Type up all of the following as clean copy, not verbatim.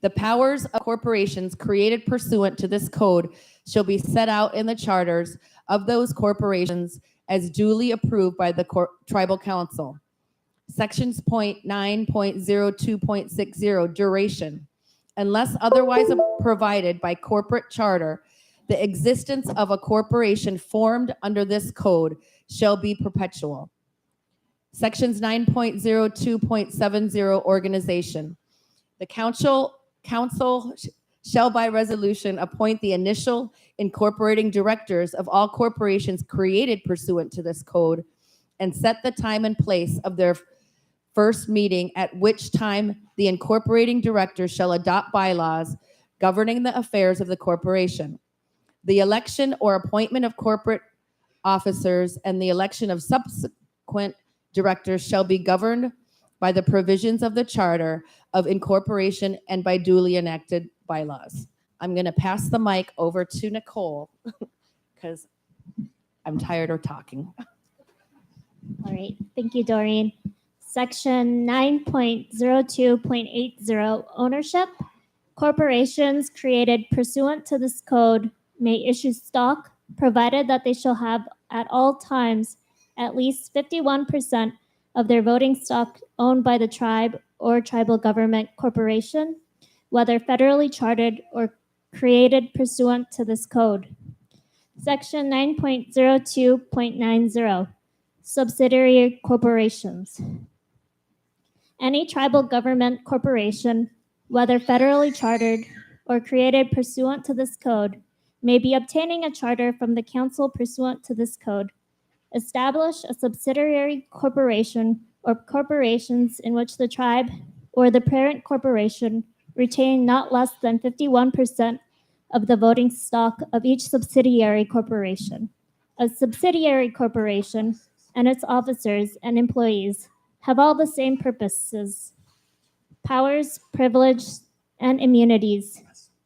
The powers of corporations created pursuant to this code shall be set out in the charters of those corporations as duly approved by the tribal council. Sections 9.02.60 duration. Unless otherwise provided by corporate charter, the existence of a corporation formed under this code shall be perpetual. Sections 9.02.70 organization. The council shall by resolution appoint the initial incorporating directors of all corporations created pursuant to this code and set the time and place of their first meeting, at which time the incorporating directors shall adopt bylaws governing the affairs of the corporation. The election or appointment of corporate officers and the election of subsequent directors shall be governed by the provisions of the charter of incorporation and by duly enacted bylaws. I'm going to pass the mic over to Nicole because I'm tired of talking. All right, thank you, Doreen. Section 9.02.80 ownership. Corporations created pursuant to this code may issue stock, provided that they shall have at all times at least 51% of their voting stock owned by the tribe or tribal government corporation, whether federally chartered or created pursuant to this code. Section 9.02.90 subsidiary corporations. Any tribal government corporation, whether federally chartered or created pursuant to this code, may be obtaining a charter from the council pursuant to this code, establish a subsidiary corporation or corporations in which the tribe or the parent corporation retain not less than 51% of the voting stock of each subsidiary corporation. A subsidiary corporation and its officers and employees have all the same purposes, powers, privileges, and immunities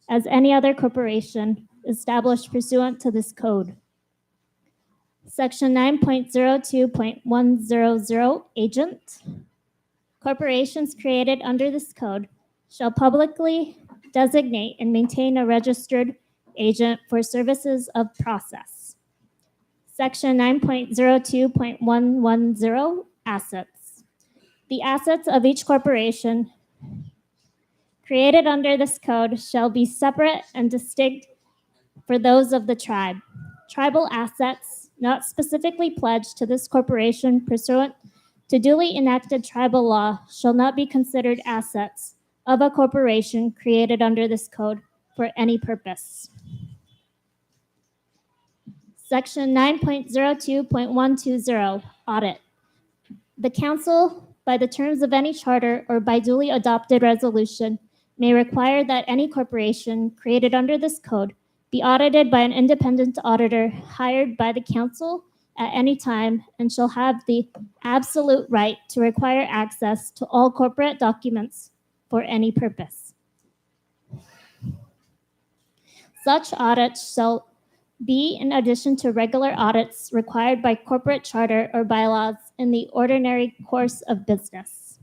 as any other corporation established pursuant to this code. Section 9.02.100 agent. Corporations created under this code shall publicly designate and maintain a registered agent for services of process. Section 9.02.110 assets. The assets of each corporation created under this code shall be separate and distinct for those of the tribe. Tribal assets not specifically pledged to this corporation pursuant to duly enacted tribal law shall not be considered assets of a corporation created under this code for any purpose. Section 9.02.120 audit. The council, by the terms of any charter or by duly adopted resolution, may require that any corporation created under this code be audited by an independent auditor hired by the council at any time and shall have the absolute right to require access to all corporate documents for any purpose. Such audits shall be in addition to regular audits required by corporate charter or bylaws in the ordinary course of business.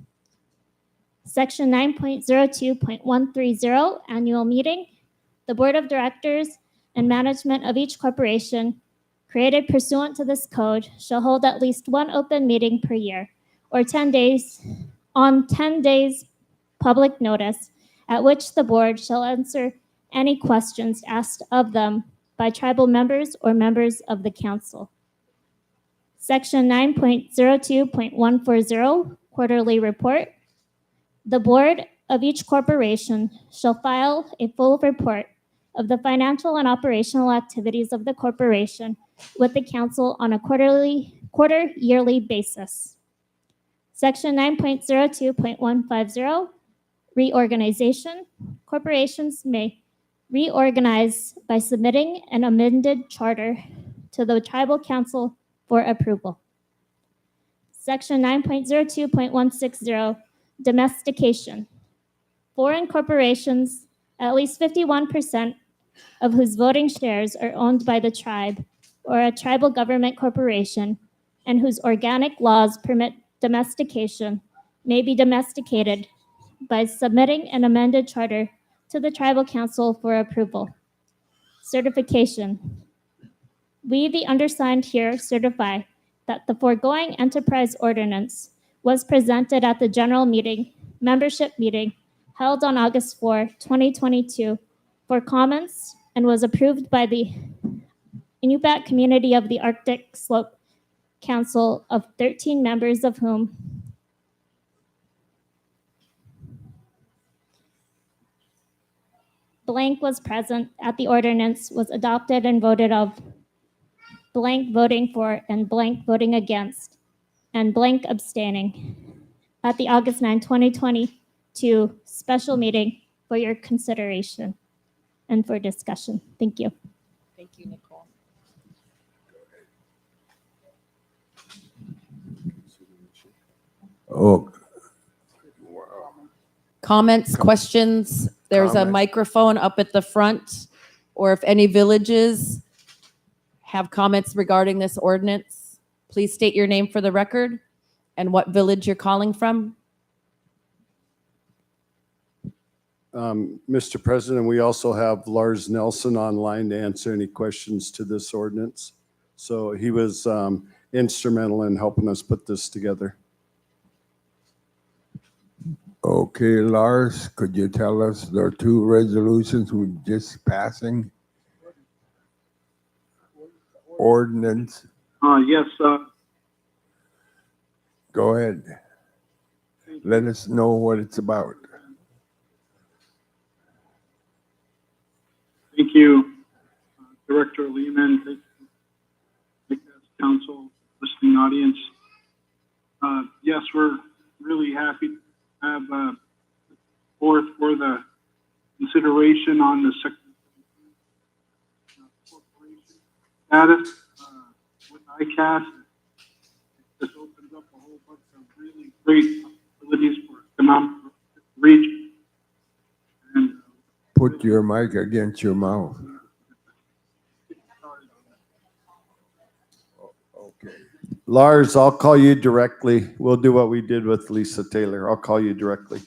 Section 9.02.130 annual meeting. The board of directors and management of each corporation created pursuant to this code shall hold at least one open meeting per year or 10 days public notice, at which the board shall answer any questions asked of them by tribal members or members of the council. Section 9.02.140 quarterly report. The board of each corporation shall file a full report of the financial and operational activities of the corporation with the council on a quarter-yearly basis. Section 9.02.150 reorganization. Corporations may reorganize by submitting an amended charter to the tribal council for approval. Section 9.02.160 domestication. Foreign corporations, at least 51% of whose voting shares are owned by the tribe or a tribal government corporation and whose organic laws permit domestication, may be domesticated by submitting an amended charter to the Tribal Council for approval. Certification. We, the undersigned here, certify that the foregoing enterprise ordinance was presented at the general meeting, membership meeting, held on August 4, 2022, for comments and was approved by the Inupiat community of the Arctic Slope Council of 13 members, of whom blank was present at the ordinance, was adopted and voted of, blank voting for and blank voting against, and blank abstaining at the August 9, 2022 special meeting for your consideration and for discussion. Thank you. Thank you, Nicole. Oh, Comments, questions? There's a Comment. microphone up at the front, or if any villages have comments regarding this ordinance, please state your name for the record and what village you're calling from. Mr. President, we also have Lars Nelson online to answer any questions to this ordinance. So he was instrumental in helping us put this together. okay, Lars, could you tell us there are two resolutions we're just passing? Ordinance, Yes, go ahead. Let us know what it's about. thank you, Director Lehman, thank you, ICAS Council, listening audience. Yes, we're really happy to have forth for the consideration on the second corporation status with ICAS. This opens up a whole bunch of really great possibilities for economic region. And Put your mic against your mouth. Okay. Lars, I'll call you directly. We'll do what we did with Lisa Taylor. I'll call you directly.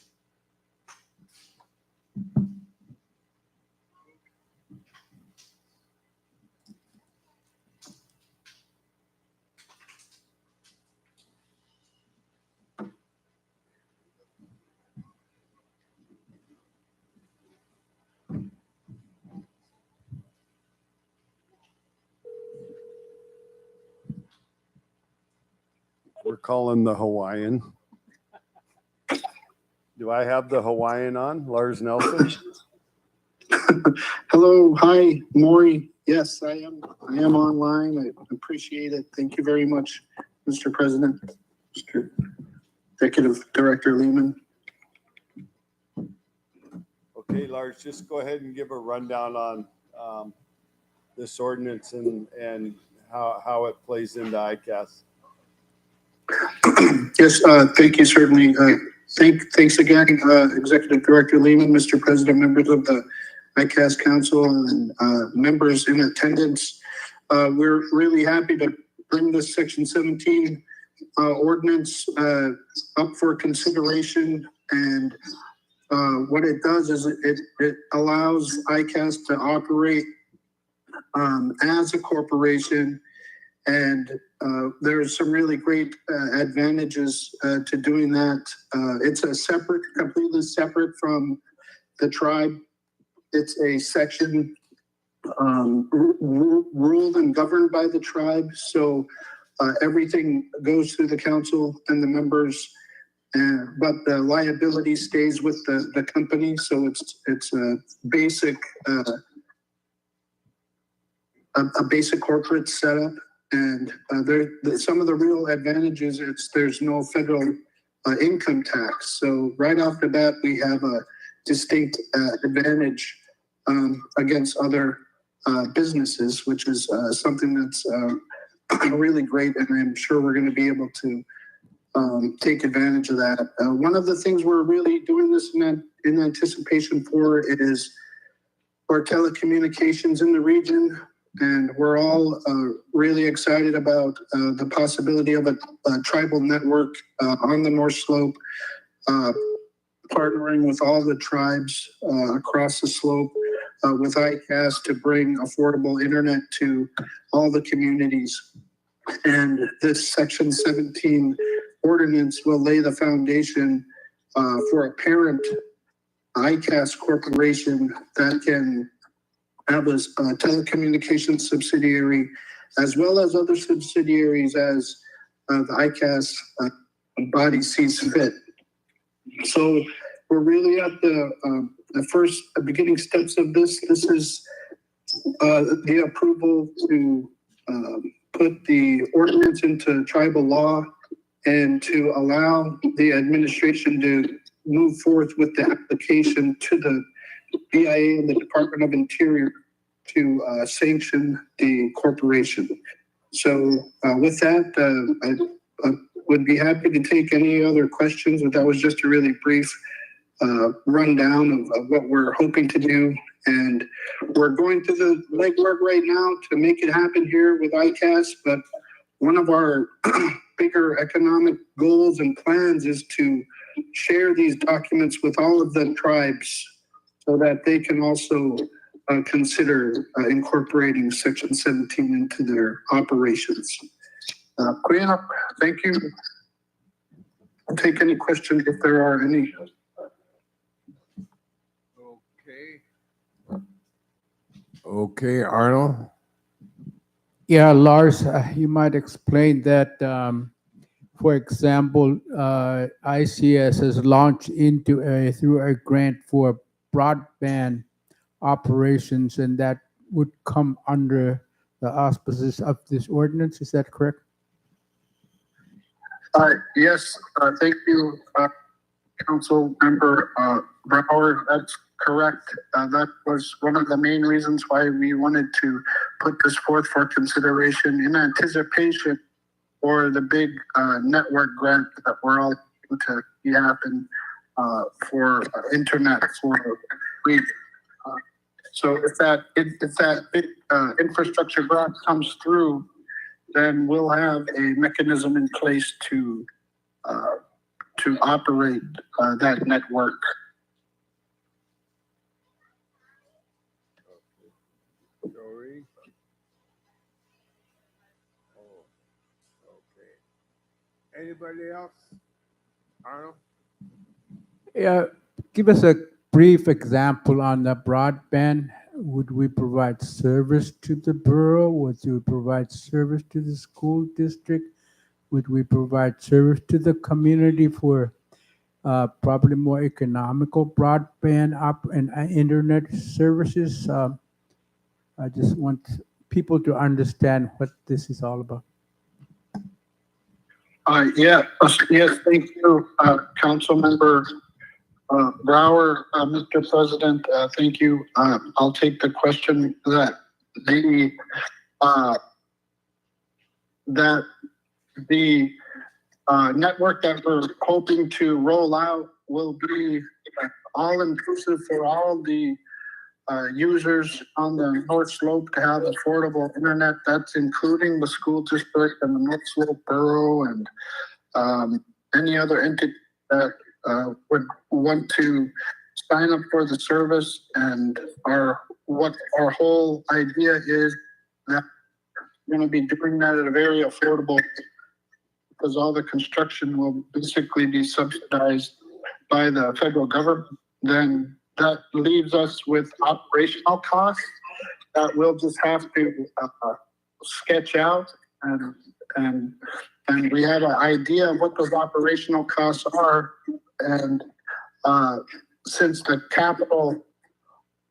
We're calling the Hawaiian. Do I have the Hawaiian on, Lars Nelson? Hello, hi, Maury. Yes, I am online. I appreciate it. Thank you very much, Mr. President, Mr. Executive Director Lehman. Okay, Lars, just go ahead and give a rundown on this ordinance and how it plays into ICAS. Yes, thank you, certainly. Thanks again, Executive Director Lehman, Mr. President, members of the ICAS Council, and members in attendance. We're really happy to bring this Section 17 ordinance up for consideration. And what it does is it allows ICAS to operate as a corporation. And there's some really great advantages to doing that. It's completely separate from the tribe. It's a section ruled and governed by the tribe. So everything goes through the council and the members, but the liability stays with the company. So it's a basic corporate setup. And some of the real advantages, there's no federal income tax. So right off the bat, we have a distinct advantage against other businesses, which is something that's really great. And I'm sure we're going to be able to take advantage of that. One of the things we're really doing this in anticipation for is for telecommunications in the region. And we're all really excited about the possibility of a tribal network on the North Slope. partnering with all the tribes across the slope with ICAS to bring affordable internet to all the communities. And this Section 17 ordinance will lay the foundation for a parent ICAS corporation that can have a telecommunications subsidiary as well as other subsidiaries as the ICAS body sees fit. So we're really at the first beginning steps of this. This is the approval to put the ordinance into tribal law and to allow the administration to move forth with the application to the BIA and the Department of Interior to sanction the corporation. So with that, I would be happy to take any other questions, but that was just a really brief rundown of what we're hoping to do. And we're going through the legwork right now to make it happen here with ICAS, but one of our bigger economic goals and plans is to share these documents with all of the tribes so that they can also consider incorporating Section 17 into their operations. Queen, thank you. I'll take any questions if there are any. Okay, Arnold? Yeah, Lars, you might explain that, for example, ICS has launched through a grant for broadband operations, and that would come under the auspices of this ordinance. Is that correct? Yes, thank you, Council Member Brower. That's correct. That was one of the main reasons why we wanted to put this forth for consideration in anticipation for the big network grant that we're all going to see happen for internet for free. So if that big infrastructure grant comes through, then we'll have a mechanism in place to operate that network. Joey? Oh, okay. Anybody else? Arnold? Yeah, give us a brief example on the broadband. Would we provide service to the borough? Would we provide service to the school district? Would we provide service to the community for probably more economical broadband and internet services? I just want people to understand what this is all about. Yes, thank you, Council Member Brower, Mr. President. Thank you. I'll take the question that the network that we're hoping to roll out will be all inclusive for all the users on the North Slope to have affordable internet. That's including the school district and the North Slope Borough and any other entity that would want to sign up for the service. And what our whole idea is that we're going to be doing that at a very affordable, because all the construction will basically be subsidized by the federal government. Then that leaves us with operational costs that we'll just have to sketch out, and we have an idea of what those operational costs are. And since the capital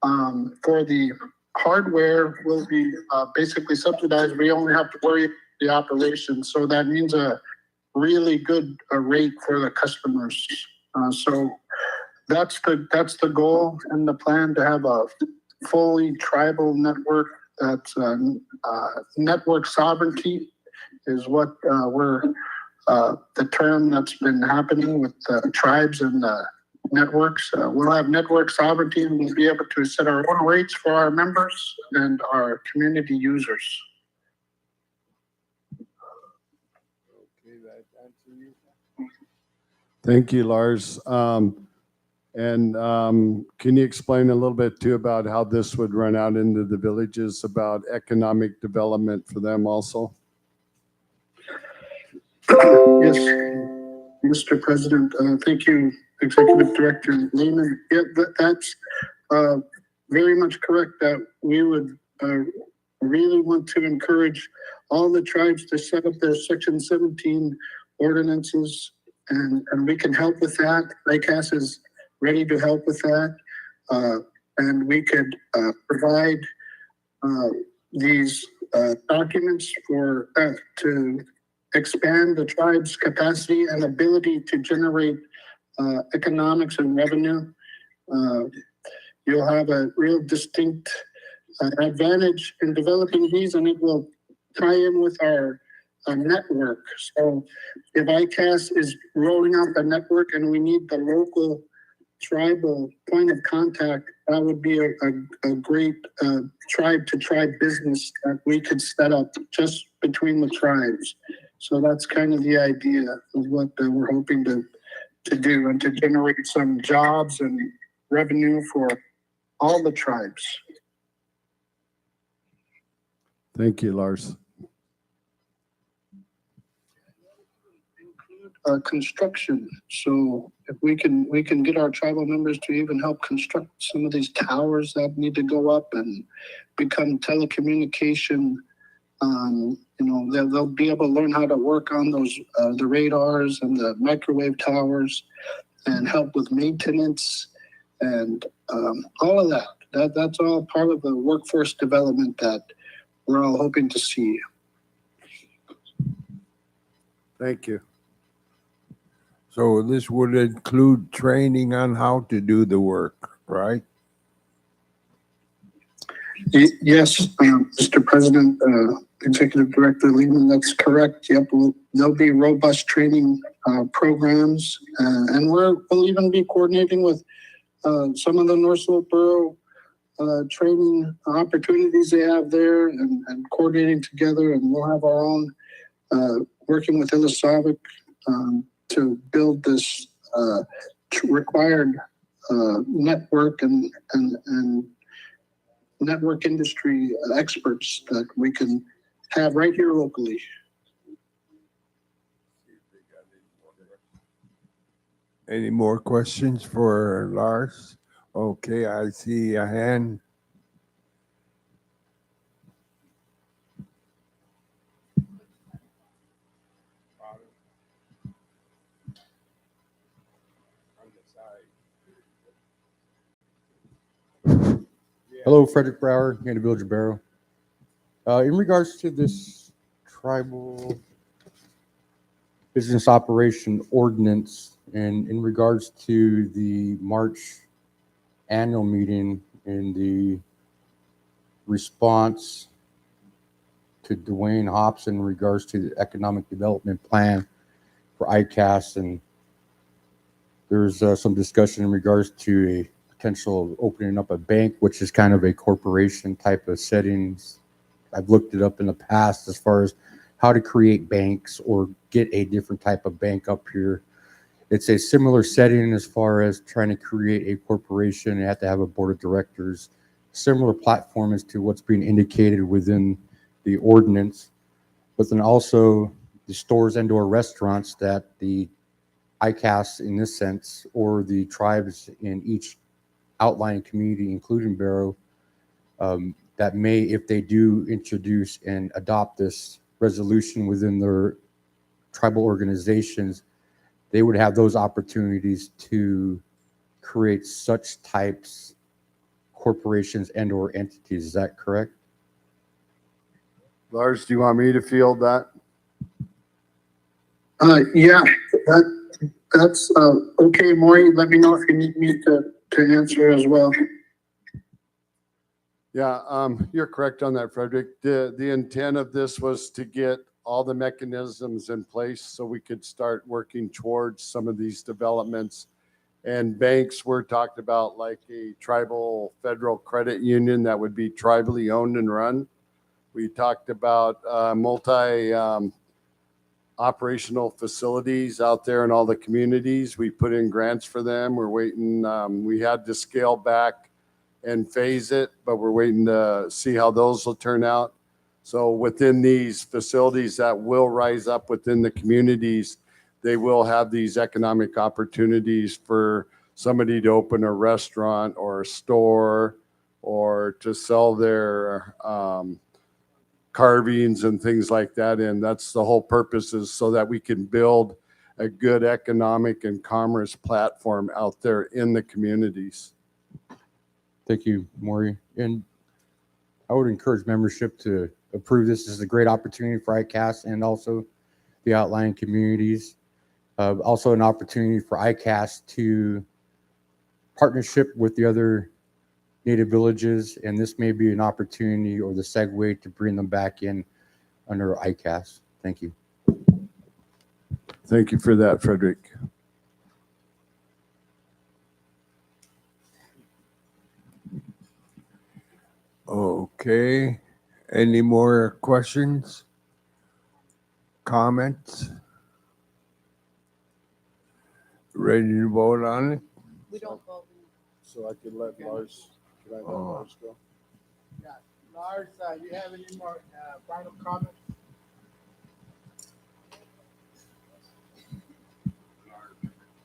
for the hardware will be basically subsidized, we only have to worry about the operation. So that means a really good rate for the customers. So that's the goal and the plan, to have a fully tribal network. That's network sovereignty is what the term that's been happening with the tribes and the networks. We'll have network sovereignty, and we'll be able to set our own rates for our members and our community users. Okay, that answer you? Thank you, Lars. And can you explain a little bit too about how this would run out into the villages, about economic development for them also? Yes, Mr. President, thank you, Executive Director Lehman. Yeah, that's very much correct, that we would really want to encourage all the tribes to set up their Section 17 ordinances, and we can help with that. ICAS is ready to help with that. And we could provide these documents for to expand the tribe's capacity and ability to generate economics and revenue. You'll have a real distinct advantage in developing these, and it will tie in with our network. So if ICAS is rolling out the network and we need the local tribal point of contact, that would be a great tribe to tribe business that we could set up just between the tribes. So that's kind of the idea of what we're hoping to do, and to generate some jobs and revenue for all the tribes. Thank you, Lars. Construction. So if we can get our tribal members to even help construct some of these towers that need to go up and become telecommunication, they'll be able to learn how to work on those the radars and the microwave towers, and help with maintenance and all of that. That's all part of the workforce development that we're all hoping to see. Thank you. So this would include training on how to do the work, right? Yes, Mr. President, Executive Director Lehman, that's correct. Yep, there'll be robust training programs, and we'll even be coordinating with some of the North Slope Borough training opportunities they have there, and coordinating together, and we'll have our own working with Ilisavik to build this required network and network industry experts that we can have right here locally. Any more questions for Lars? Okay, I see a hand. Hello, Frederick Brower, in the Village of Barrow. In regards to this tribal business operation ordinance, and in regards to the March annual meeting and the response to Dwayne Hobson in regards to the economic development plan for ICAS, and there's some discussion in regards to a potential opening up a bank, which is kind of a corporation type of settings. I've looked it up in the past as far as how to create banks or get a different type of bank up here. It's a similar setting as far as trying to create a corporation. You have to have a board of directors, similar platform as to what's being indicated within the ordinance, but then also the stores and or restaurants that the ICAS in this sense, or the tribes in each outlying community, including Barrow, that may, if they do introduce and adopt this resolution within their tribal organizations, they would have those opportunities to create such types corporations and or entities. Is that correct? Lars, do you want me to field that? Yeah, that's okay, Maury. Let me know if you need me to answer as well. Yeah, you're correct on that, Frederick. The intent of this was to get all the mechanisms in place so we could start working towards some of these developments. And banks were talked about, like a tribal federal credit union that would be tribally owned and run. We talked about multi-operating operational facilities out there in all the communities. We put in grants for them. We're waiting, we had to scale back and phase it, but we're waiting to see how those will turn out. So within these facilities that will rise up within the communities, they will have these economic opportunities for somebody to open a restaurant or a store or to sell their carvings and things like that. And that's the whole purpose, is so that we can build a good economic and commerce platform out there in the communities. Thank you, Maury. And I would encourage membership to approve this. This is a great opportunity for ICAS and also the outlying communities. Also an opportunity for ICAS to partnership with the other Native villages, and this may be an opportunity or the segue to bring them back in under ICAS. Thank you. Thank you for that, Frederick. Okay, any more questions? Comments? Ready to vote on it? We don't vote. So I could let Lars, can I let Lars go? Yeah, Lars, you have any more final comments?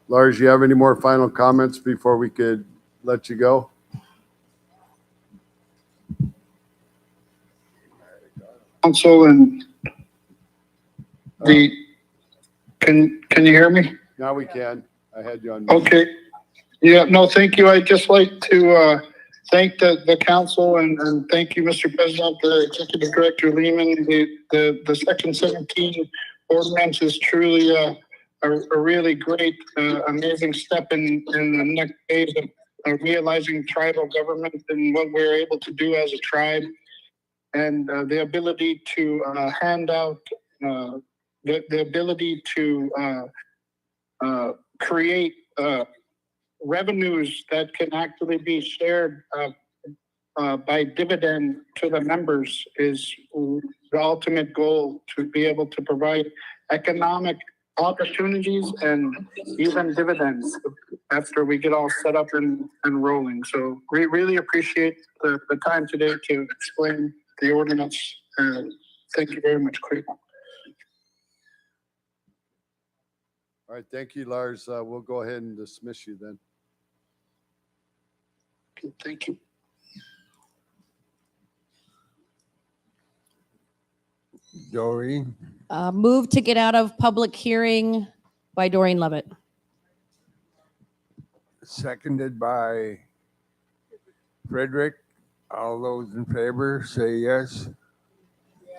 Lars, you have any more final comments before we could let you go? Council and can you hear me? Now we can. I had you on. Okay. Yeah, no, thank you. I'd just like to thank the council and thank you, Mr. President, the Executive Director Lehman. The Section 17 ordinance is truly a really great, amazing step in the next phase of realizing tribal government and what we're able to do as a tribe. And the ability to hand out, the ability to create revenues that can actually be shared by dividend to the members is the ultimate goal, to be able to provide economic opportunities and even dividends after we get all set up and rolling. So we really appreciate the time today to explain the ordinance. Thank you very much, Craig. All right, thank you, Lars. We'll go ahead and dismiss you then. Okay, thank you. Doreen, Move to get out of public hearing by Doreen Levitt. seconded by Frederick. All those in favor, say yes.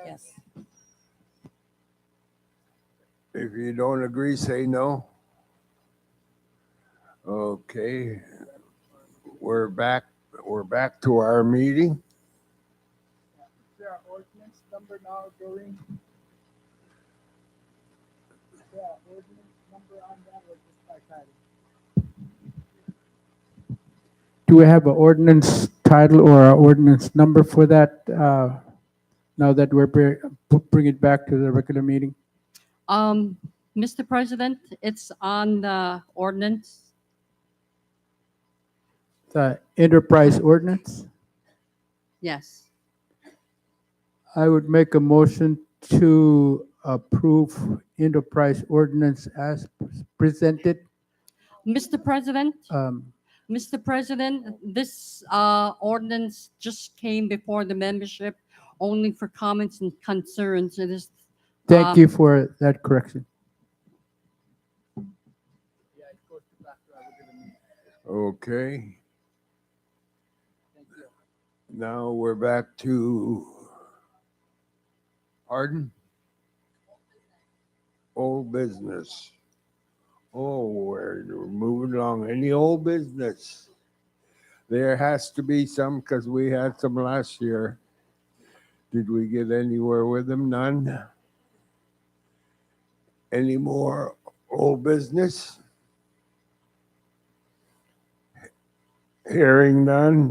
Yes. If you don't agree, say no. Okay, we're back to our meeting. Is there an ordinance number now, Doreen? Is there an ordinance number on that or just by title? Do we have an ordinance title or an ordinance number for that, now that we're bring it back to the regular meeting? Mr. President, it's on the ordinance. The enterprise ordinance? Yes. I would make a motion to approve enterprise ordinance as presented. Mr. President, Um, this ordinance just came before the membership only for comments and concerns. It is. Thank you for that correction. Okay. Now we're back to, pardon? Old business. Oh, we're moving along. Any old business? There has to be some, because we had some last year. Did we get anywhere with them? None? Any more old business? Hearing none.